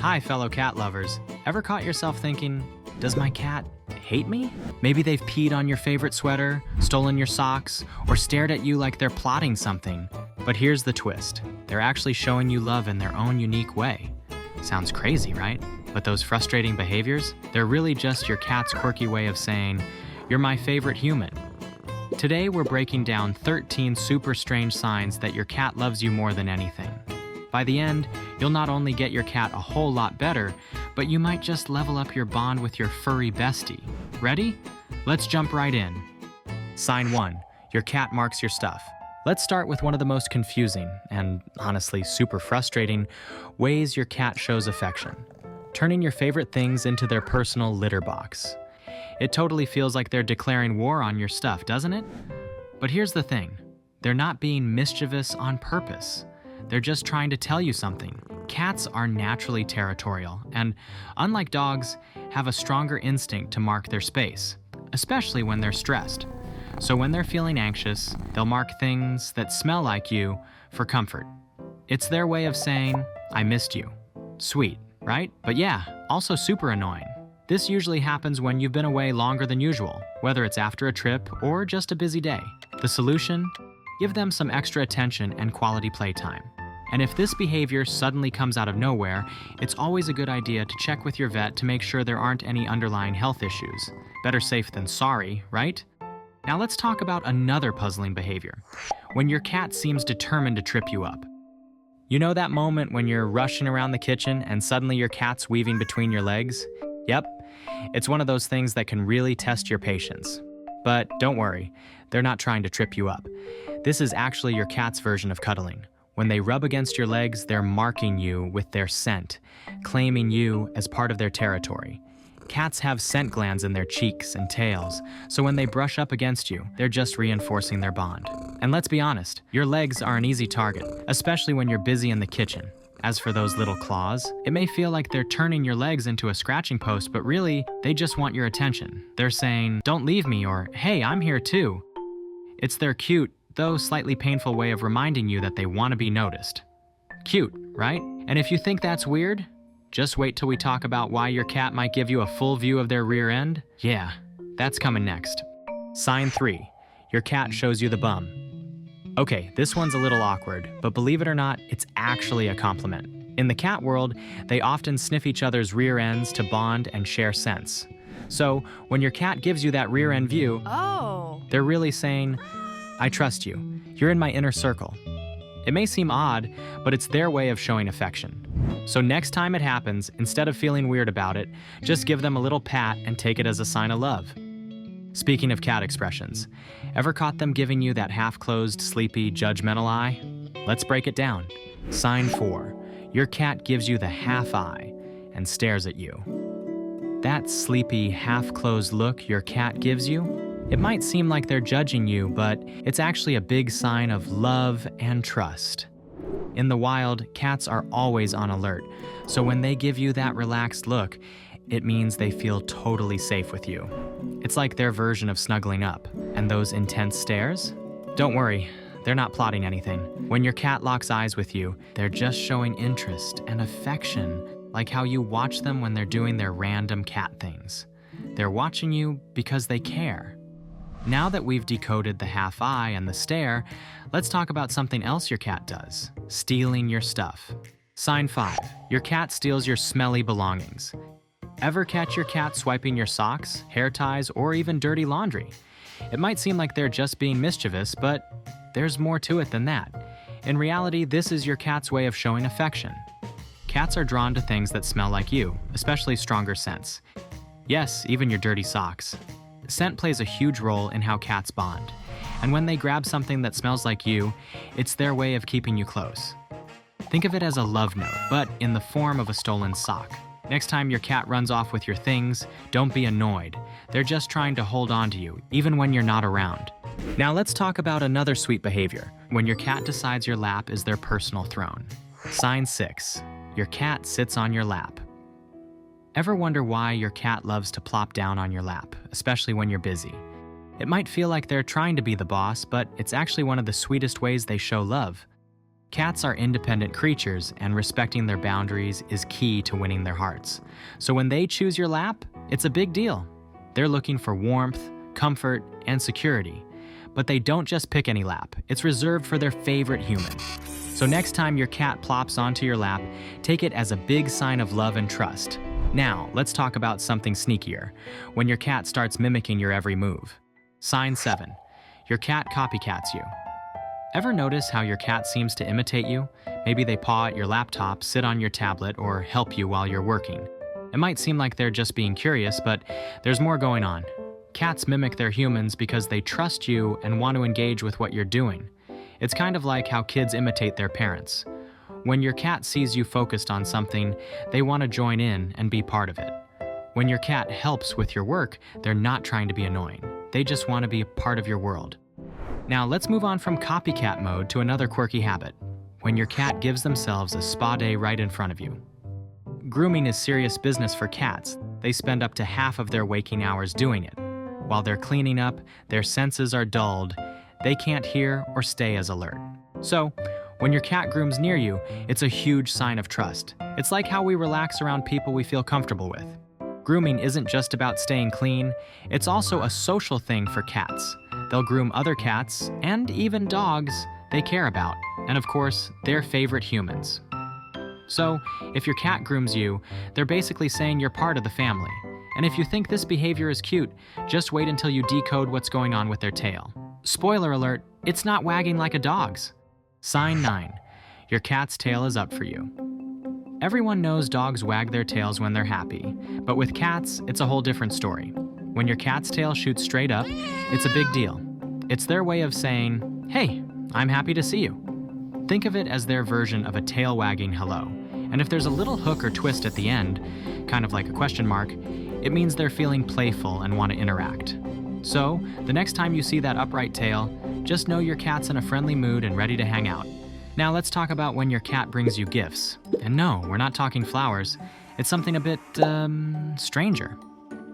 Hi, fellow cat lovers. Ever caught yourself thinking, does my cat hate me? Maybe they've peed on your favorite sweater, stolen your socks, or stared at you like they're plotting something. But here's the twist. They're actually showing you love in their own unique way. Sounds crazy, right? But those frustrating behaviors, they're really just your cat's quirky way of saying, you're my favorite human. Today, we're breaking down 13 super strange signs that your cat loves you more than anything. By the end, you'll not only get your cat a whole lot better, but you might just level up your bond with your furry bestie. Ready? Let's jump right in. Sign 1. Your cat marks your stuff. Let's start with one of the most confusing, and honestly super frustrating, ways your cat shows affection. Turning your favorite things into their personal litter box. It totally feels like they're declaring war on your stuff, doesn't it? But here's the thing. They're not being mischievous on purpose. They're just trying to tell you something. Cats are naturally territorial and, unlike dogs, have a stronger instinct to mark their space, especially when they're stressed. So when they're feeling anxious, they'll mark things that smell like you for comfort. It's their way of saying, I missed you. Sweet, right? But yeah, also super annoying. This usually happens when you've been away longer than usual, whether it's after a trip or just a busy day. The solution? Give them some extra attention and quality playtime. And if this behavior suddenly comes out of nowhere, it's always a good idea to check with your vet to make sure there aren't any underlying health issues. Better safe than sorry, right? Now let's talk about another puzzling behavior. When your cat seems determined to trip you up. You know that moment when you're rushing around the kitchen and suddenly your cat's weaving between your legs? Yep, it's one of those things that can really test your patience. But don't worry, they're not trying to trip you up. This is actually your cat's version of cuddling. When they rub against your legs, they're marking you with their scent, claiming you as part of their territory. Cats have scent glands in their cheeks and tails, so when they brush up against you, they're just reinforcing their bond. And let's be honest, your legs are an easy target, especially when you're busy in the kitchen. As for those little claws, it may feel like they're turning your legs into a scratching post, but really, they just want your attention. They're saying, don't leave me, or hey, I'm here too. It's their cute, though slightly painful way of reminding you that they want to be noticed. Cute, right? And if you think that's weird, just wait till we talk about why your cat might give you a full view of their rear end. Yeah, that's coming next. Sign 3. Your cat shows you the bum. Okay, this one's a little awkward, but believe it or not, it's actually a compliment. In the cat world, they often sniff each other's rear ends to bond and share scents. So, when your cat gives you that rear end view, they're really saying, I trust you. You're in my inner circle. It may seem odd, but it's their way of showing affection. So next time it happens, instead of feeling weird about it, just give them a little pat and take it as a sign of love. Speaking of cat expressions, ever caught them giving you that half-closed, sleepy, judgmental eye? Let's break it down. Sign 4. Your cat gives you the half eye and stares at you. That sleepy, half-closed look your cat gives you, it might seem like they're judging you, but it's actually a big sign of love and trust. In the wild, cats are always on alert, so when they give you that relaxed look, it means they feel totally safe with you. It's like their version of snuggling up. And those intense stares? Don't worry, they're not plotting anything. When your cat locks eyes with you, they're just showing interest and affection, like how you watch them when they're doing their random cat things. They're watching you because they care. Now that we've decoded the half eye and the stare, let's talk about something else your cat does. Stealing your stuff. Sign 5. Your cat steals your smelly belongings. Ever catch your cat swiping your socks, hair ties, or even dirty laundry? It might seem like they're just being mischievous, but there's more to it than that. In reality, this is your cat's way of showing affection. Cats are drawn to things that smell like you, especially stronger scents. Yes, even your dirty socks. Scent plays a huge role in how cats bond, and when they grab something that smells like you, it's their way of keeping you close. Think of it as a love note, but in the form of a stolen sock. Next time your cat runs off with your things, don't be annoyed. They're just trying to hold on to you, even when you're not around. Now let's talk about another sweet behavior, when your cat decides your lap is their personal throne. Sign 6. Your cat sits on your lap. Ever wonder why your cat loves to plop down on your lap, especially when you're busy? It might feel like they're trying to be the boss, but it's actually one of the sweetest ways they show love. Cats are independent creatures, and respecting their boundaries is key to winning their hearts. So when they choose your lap, it's a big deal. They're looking for warmth, comfort, and security. But they don't just pick any lap. It's reserved for their favorite human. So next time your cat plops onto your lap, take it as a big sign of love and trust. Now, let's talk about something sneakier. When your cat starts mimicking your every move. Sign 7. Your cat copycats you. Ever notice how your cat seems to imitate you? Maybe they paw at your laptop, sit on your tablet, or help you while you're working. It might seem like they're just being curious, but there's more going on. Cats mimic their humans because they trust you and want to engage with what you're doing. It's kind of like how kids imitate their parents. When your cat sees you focused on something, they want to join in and be part of it. When your cat helps with your work, they're not trying to be annoying. They just want to be a part of your world. Now let's move on from copycat mode to another quirky habit. When your cat gives themselves a spa day right in front of you. Grooming is serious business for cats. They spend up to half of their waking hours doing it. While they're cleaning up, their senses are dulled. They can't hear or stay as alert. So, when your cat grooms near you, it's a huge sign of trust. It's like how we relax around people we feel comfortable with. Grooming isn't just about staying clean, it's also a social thing for cats. They'll groom other cats, and even dogs, they care about, and of course, their favorite humans. So, if your cat grooms you, they're basically saying you're part of the family. And if you think this behavior is cute, just wait until you decode what's going on with their tail. Spoiler alert, it's not wagging like a dog's. Sign 9. Your cat's tail is up for you. Everyone knows dogs wag their tails when they're happy, but with cats, it's a whole different story. When your cat's tail shoots straight up, it's a big deal. It's their way of saying, "Hey, I'm happy to see you." Think of it as their version of a tail wagging hello. And if there's a little hook or twist at the end, kind of like a question mark, it means they're feeling playful and want to interact. So, the next time you see that upright tail, just know your cat's in a friendly mood and ready to hang out. Now let's talk about when your cat brings you gifts. And no, we're not talking flowers. It's something a bit, stranger.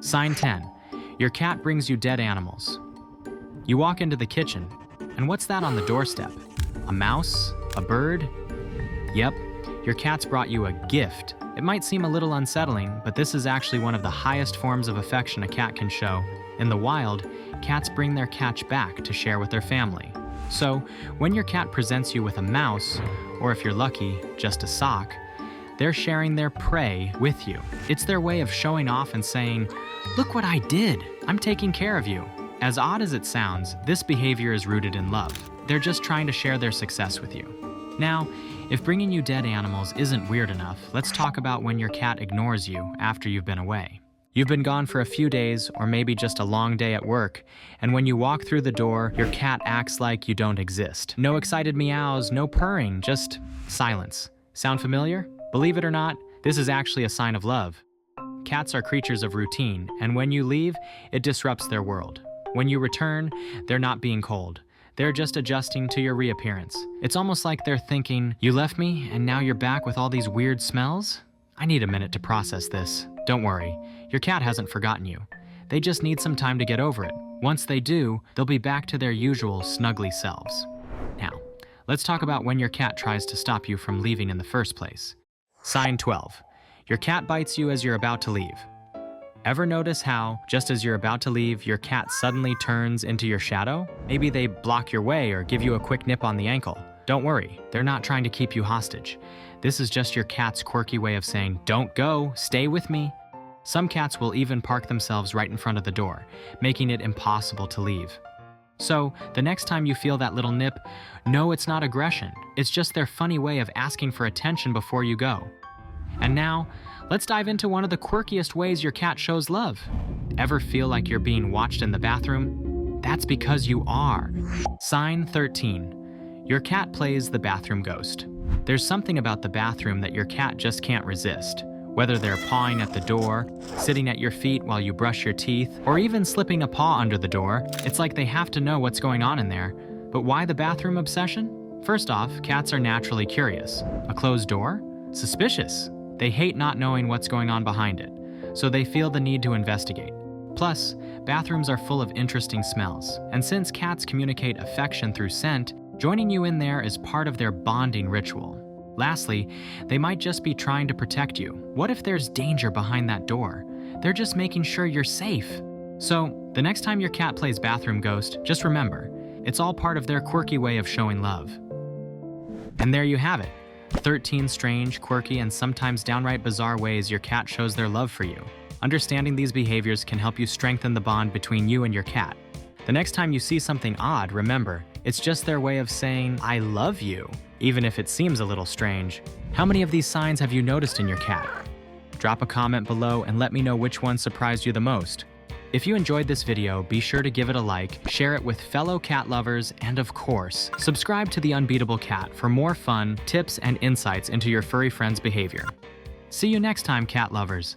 Sign 10. Your cat brings you dead animals. You walk into the kitchen, and what's that on the doorstep? A mouse? A bird? Yep, your cat's brought you a gift. It might seem a little unsettling, but this is actually one of the highest forms of affection a cat can show. In the wild, cats bring their catch back to share with their family. So, when your cat presents you with a mouse, or if you're lucky, just a sock, they're sharing their prey with you. It's their way of showing off and saying, "Look what I did! I'm taking care of you." As odd as it sounds, this behavior is rooted in love. They're just trying to share their success with you. Now, if bringing you dead animals isn't weird enough, let's talk about when your cat ignores you after you've been away. You've been gone for a few days, or maybe just a long day at work, and when you walk through the door, your cat acts like you don't exist. No excited meows, no purring, just silence. Sound familiar? Believe it or not, this is actually a sign of love. Cats are creatures of routine, and when you leave, it disrupts their world. When you return, they're not being cold. They're just adjusting to your reappearance. It's almost like they're thinking, "You left me, and now you're back with all these weird smells? I need a minute to process this." Don't worry, your cat hasn't forgotten you. They just need some time to get over it. Once they do, they'll be back to their usual snuggly selves. Now, let's talk about when your cat tries to stop you from leaving in the first place. Sign 12. Your cat bites you as you're about to leave. Ever notice how, just as you're about to leave, your cat suddenly turns into your shadow? Maybe they block your way or give you a quick nip on the ankle. Don't worry, they're not trying to keep you hostage. This is just your cat's quirky way of saying, "Don't go, stay with me." Some cats will even park themselves right in front of the door, making it impossible to leave. So, the next time you feel that little nip, know it's not aggression. It's just their funny way of asking for attention before you go. And now, let's dive into one of the quirkiest ways your cat shows love. Ever feel like you're being watched in the bathroom? That's because you are. Sign 13. Your cat plays the bathroom ghost. There's something about the bathroom that your cat just can't resist. Whether they're pawing at the door, sitting at your feet while you brush your teeth, or even slipping a paw under the door, it's like they have to know what's going on in there. But why the bathroom obsession? First off, cats are naturally curious. A closed door? Suspicious. They hate not knowing what's going on behind it, so they feel the need to investigate. Plus, bathrooms are full of interesting smells, and since cats communicate affection through scent, Joining you in there is part of their bonding ritual. Lastly, they might just be trying to protect you. What if there's danger behind that door? They're just making sure you're safe. So, the next time your cat plays bathroom ghost, just remember, it's all part of their quirky way of showing love. And there you have it. 13 strange, quirky, and sometimes downright bizarre ways your cat shows their love for you. Understanding these behaviors can help you strengthen the bond between you and your cat. The next time you see something odd, remember, it's just their way of saying, "I love you," even if it seems a little strange. How many of these signs have you noticed in your cat? Drop a comment below and let me know which one surprised you the most. If you enjoyed this video, be sure to give it a like, share it with fellow cat lovers, and of course, subscribe to the Unbeatable Cat for more fun, tips, and insights into your furry friend's behavior. See you next time, cat lovers.